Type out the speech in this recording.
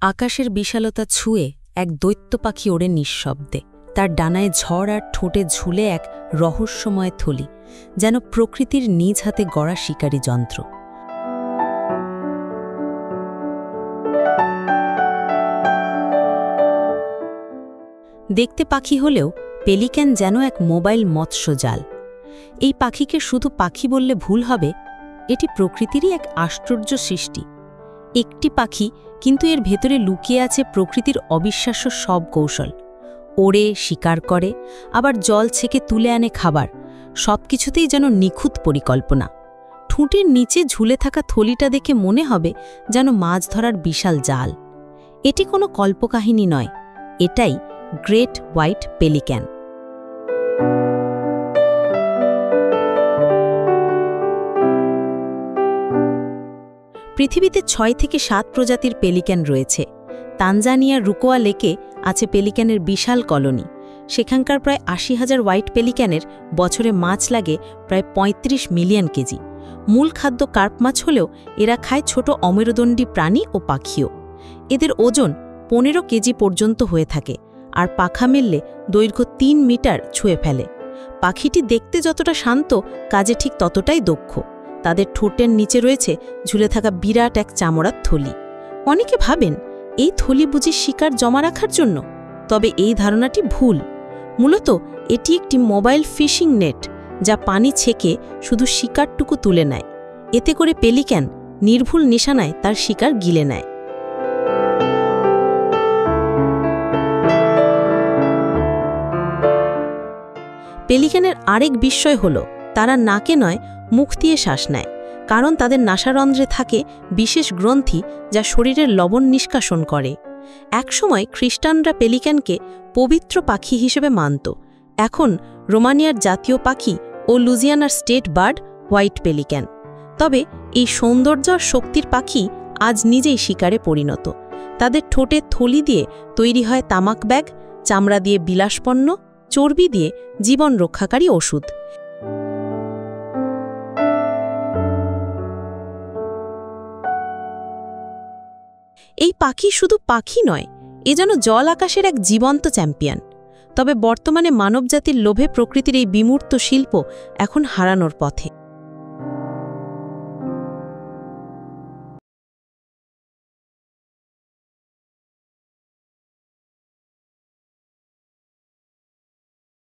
আকাশের বিশালতা ছুঁয়ে এক দৈত্য পাখি ওড়ে নিঃশব্দে। তার ডানায় ঝড় আর ঠোঁটে ঝুলে এক রহস্যময় থলি, যেন প্রকৃতির নিজ হাতে গড়া শিকারী যন্ত্র। দেখতে পাখি হলেও পেলিক্যান যেন এক মোবাইল মৎস্যজাল। এই পাখিকে শুধু পাখি বললে ভুল হবে, এটি প্রকৃতিরই এক আশ্চর্য সৃষ্টি। একটি পাখি, কিন্তু এর ভেতরে লুকিয়ে আছে প্রকৃতির অবিশ্বাস্য সব কৌশল। ওড়ে, শিকার করে, আবার জল ছেঁকে তুলে আনে খাবার। সবকিছুতেই যেন নিখুঁত পরিকল্পনা। ঠোঁটের নিচে ঝুলে থাকা থলিটা দেখে মনে হবে যেন মাছ ধরার বিশাল জাল। এটি কোনো কল্পকাহিনী নয়, এটাই গ্রেট হোয়াইট পেলিক্যান। পৃথিবীতে ৬ থেকে ৭ প্রজাতির পেলিক্যান রয়েছে। তানজানিয়ার রুকোয়া লেকে আছে পেলিক্যানের বিশাল কলোনি। সেখানকার প্রায় ৮০,০০০ হোয়াইট পেলিক্যানের বছরে মাছ লাগে প্রায় ৩৫ মিলিয়ন কেজি। মূল খাদ্য কার্প মাছ হলেও এরা খায় ছোট অমেরুদণ্ডী প্রাণী ও পাখিও। এদের ওজন ১৫ কেজি পর্যন্ত হয়ে থাকে, আর পাখা মেললে দৈর্ঘ্য ৩ মিটার ছুঁয়ে ফেলে। পাখিটি দেখতে যতটা শান্ত, কাজে ঠিক ততটাই দক্ষ। তাদের ঠোঁটের নিচে রয়েছে ঝুলে থাকা বিরাট এক চামড়ার থলি। অনেকে ভাবেন এই থলি বুঝি শিকার জমা রাখার জন্য, তবে এই ধারণাটি ভুল। মূলত এটি একটি মোবাইল ফিশিং নেট, যা পানি ছেঁকে শুধু শিকারটুকু তুলে নেয়। এতে করে পেলিক্যান নির্ভুল নিশানায় তার শিকার গিলে নেয়। পেলিক্যানের আরেক বিস্ময় হল তারা নাকে নয়, মুখ দিয়ে শ্বাস নেয়। কারণ তাদের নাসারন্ধ্রে থাকে বিশেষ গ্রন্থি, যা শরীরের লবণ নিষ্কাশন করে। একসময় খ্রিস্টানরা পেলিক্যানকে পবিত্র পাখি হিসেবে মানত। এখন রোমানিয়ার জাতীয় পাখি ও লুজিয়ানার স্টেট বার্ড হোয়াইট পেলিক্যান। তবে এই সৌন্দর্য আর শক্তির পাখি আজ নিজেই শিকারে পরিণত। তাদের ঠোঁটের থলি দিয়ে তৈরি হয় তামাক ব্যাগ, চামড়া দিয়ে বিলাসপণ্য, চর্বি দিয়ে জীবন রক্ষাকারী ওষুধ। এই পাখি শুধু পাখি নয়, এ যেন জল আকাশের এক জীবন্ত চ্যাম্পিয়ন। তবে বর্তমানে মানবজাতির লোভে প্রকৃতির এই বিমূর্ত শিল্প এখন হারানোর পথে।